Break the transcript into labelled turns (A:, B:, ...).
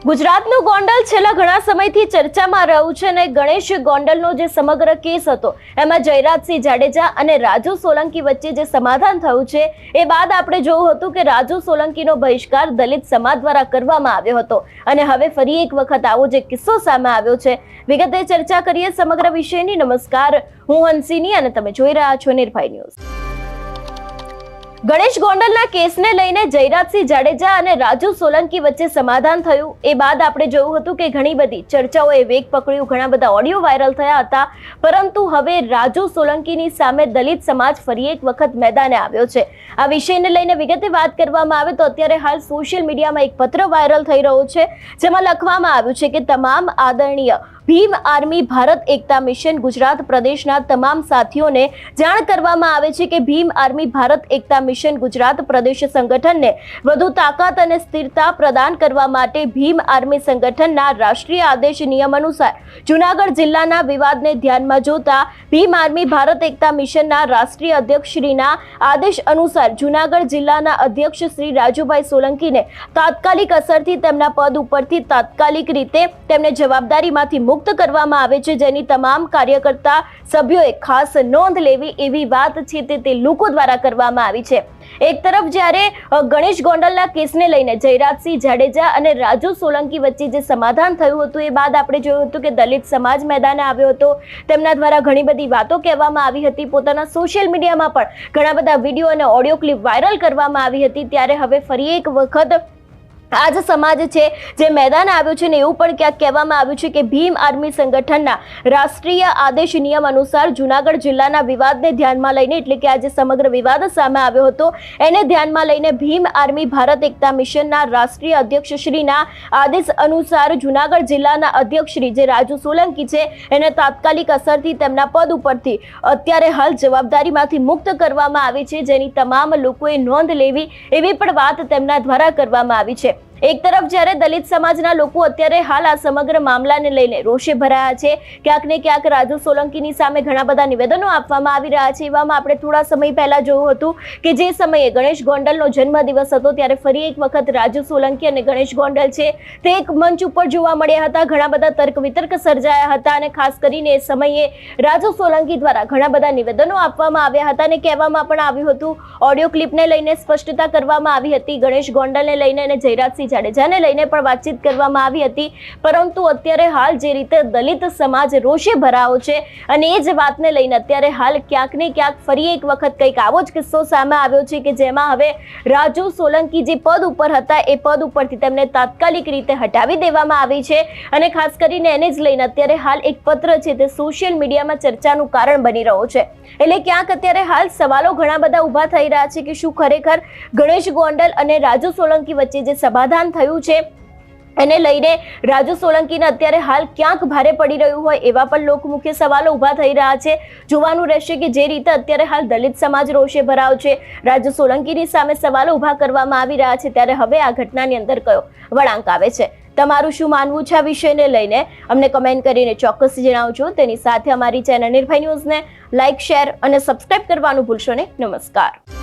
A: ગુજરાતનું ગોંડલ છેલ્લા ઘણા સમયથી ચર્ચામાં રહ્યું છે અને ગણેશ ગોંડલનો જે સમગ્ર કેસ હતો એમાં જયરાજસિંહ જાડેજા અને રાજુ સોલંકી વચ્ચે જે સમાધાન થયું છે એ બાદ આપણે જોયું હતું કે રાજુ સોલંકીનો બહિષ્કાર દલિત સમાજ દ્વારા કરવામાં આવ્યો હતો અને હવે ફરી એક વખત આવો જે કિસ્સો સામે આવ્યો છે વિગતે ચર્ચા કરીએ સમગ્ર વિષયની। નમસ્કાર, હું હંસિની અને તમે જોઈ રહ્યા છો નિર્ભય ન્યૂઝ। ગણેશ ગોંડલના કેસને લઈને જયરાજસિંહ જાડેજા અને રાજુ સોલંકી વચ્ચે સમાધાન થયું એ બાદ આપણે જોયું હતું કે ઘણી બધી ચર્ચાઓએ વેગ પકડ્યું, ઘણા બધા ઓડિયો વાયરલ થયા હતા, પરંતુ હવે રાજુ સોલંકીની સામે દલિત સમાજ ફરી એક વખત મેદાને આવ્યો છે। આ વિષયને લઈને વિગતે વાત કરવામાં આવે તો અત્યારે હાલ સોશિયલ મીડિયામાં એક પત્ર વાયરલ થઈ રહ્યો છે જેમાં લખવામાં આવ્યું છે કે તમામ આદરણીય ભીમ આર્મી ભારત એકતા મિશન ગુજરાત પ્રદેશના તમામ સાથીઓને જાણ કરવામાં આવે છે કે ભીમ આર્મી ભારત એકતા મિશન ગુજરાત પ્રદેશ સંગઠનને વધુ તાકાત અને સ્થિરતા પ્રદાન કરવા માટે ભીમ આર્મી સંગઠનના રાષ્ટ્રીય આદેશ નિયમ અનુસાર જૂનાગઢ જિલ્લાના વિવાદને ધ્યાનમાં જોતા ભીમ આર્મી ભારત એકતા મિશનના રાષ્ટ્રીય અધ્યક્ષ શ્રીના આદેશ અનુસાર જૂનાગઢ જિલ્લાના અધ્યક્ષ શ્રી રાજુભાઈ સોલંકીને તાત્કાલિક અસરથી તેમના પદ ઉપરથી તાત્કાલિક રીતે તેમને જવાબદારીમાંથી મુક્ત કરવામાં આવે છે, જેની તમામ કાર્યકર્તા સભ્યોએ ખાસ નોંધ લેવી એવી વાત છે તે લોકો દ્વારા કરવામાં આવી છે। એક તરફ જ્યારે ગણેશ ગોંડલના કેસને લઈને જયરાજસિંહ જાડેજા અને રાજુ સોલંકી વચ્ચે જે સમાધાન થયું હતું એ બાદ આપણે જોયું હતું કે દલિત સમાજ મેદાને આવ્યો હતો, તેમના દ્વારા ઘણી બધી વાતો કહેવામાં આવી હતી, પોતાના સોશિયલ મીડિયામાં પણ ઘણા બધા વિડીયો અને ઓડિયો ક્લિપ વાયરલ કરવામાં આવી હતી। ત્યારે હવે ફરી એક વખત આજ સમાજ છે જે મેદાન આવ્યું છે ને એવું પણ ક્યાંક કહેવામાં આવ્યું છે કે ભીમ આર્મી સંગઠનના રાષ્ટ્રીય આદેશ નિયમ અનુસાર જૂનાગઢ જિલ્લાના વિવાદને ધ્યાનમાં લઈને, એટલે કે આજે સમગ્ર વિવાદ સામે આવ્યો હતો એને ધ્યાનમાં લઈને ભીમ આર્મી ભારત એકતા મિશનના રાષ્ટ્રીય અધ્યક્ષ શ્રીના આદેશ અનુસાર જૂનાગઢ જિલ્લાના અધ્યક્ષ શ્રી જે રાજુ સોલંકી છે એને તાત્કાલિક અસરથી તેમના પદ ઉપરથી અત્યારે હાલ જવાબદારીમાંથી મુક્ત કરવામાં આવી છે, જેની તમામ લોકોએ નોંધ લેવી એવી પણ વાત તેમના દ્વારા કરવામાં આવી છે। એક તરફ જ્યારે દલિત સમાજના લોકો અત્યારે હાલ આ સમગ્ર મામલાને લઈને રોષે ભરાયા છે, ક્યાંક ને ક્યાંક રાજુ સોલંકીની સામે ઘણા બધા નિવેદનો આપવામાં આવી રહ્યા છે। એવામાં આપણે થોડા સમય પહેલા જોયું હતું કે જે સમયે ગણેશ ગોંડલનો જન્મદિવસ હતો ત્યારે ફરી એક વખત રાજુ સોલંકી અને ગણેશ ગોંડલ છે તે એક મંચ ઉપર જોવા મળ્યા હતા, ઘણા બધા તર્ક વિતર્ક સર્જાયા હતા અને ખાસ કરીને એ સમયે રાજુ સોલંકી દ્વારા ઘણા બધા નિવેદનો આપવામાં આવ્યા હતા અને કહેવામાં પણ આવ્યું હતું, ઓડિયો ક્લિપને લઈને સ્પષ્ટતા કરવામાં આવી હતી, ગણેશ ગોંડલને લઈને અને જયરાજસિંહ જાડેજાને લઈને પણ વાતચીત કરવામાં આવી હતી, પરંતુ અત્યારે હાલ જે રીતે દલિત સમાજ રોષે ભરાયો છે અને એ જ વાતને લઈને અત્યારે હાલ ક્યાંક ને ક્યાંક ફરી એક વખત કંઈક આવો જ કિસ્સો સામે આવ્યો છે કે જેમાં હવે રાજુ સોલંકી જે પદ ઉપર હતા એ પદ ઉપરથી તેમને તાત્કાલિક રીતે હટાવી દેવામાં આવી છે અને ખાસ કરીને એને જ લઈને અત્યારે હાલ એક પત્ર છે તે સોશિયલ મીડિયામાં ચર્ચાનું કારણ બની રહ્યો છે। એટલે ક્યાંક અત્યારે હાલ સવાલો ઘણા બધા ઊભા થઈ રહ્યા છે કે શું ખરેખર ગણેશ ગોંડલ અને રાજુ સોલંકી વચ્ચે જે સમાધાન થયું છે એને લઈને રાજુ સોલંકીને અત્યારે હાલ ક્યાંક ભારે પડી રહ્યું હોય એવા પણ લોકમુખ્ય સવાલો ઊભા થઈ રહ્યા છે। જોવાનું રહેશે કે જે રીતે અત્યારે હાલ દલિત સમાજ રોષે ભરાવ છે, રાજુ સોલંકીની સામે સવાલો ઊભા કરવામાં આવી રહ્યા છે, ત્યારે હવે આ ઘટનાની અંદર કયો વળાંક આવે છે, તમારું શું માનવું છે આ વિષયને લઈને અમને કમેન્ટ કરીને ચોક્કસ જણાવજો। તેની સાથે અમારી ચેનલ નિર્ભય ન્યૂઝને લાઇક, શેર અને સબસ્ક્રાઇબ કરવાનું ભૂલશો નહીં। નમસ્કાર।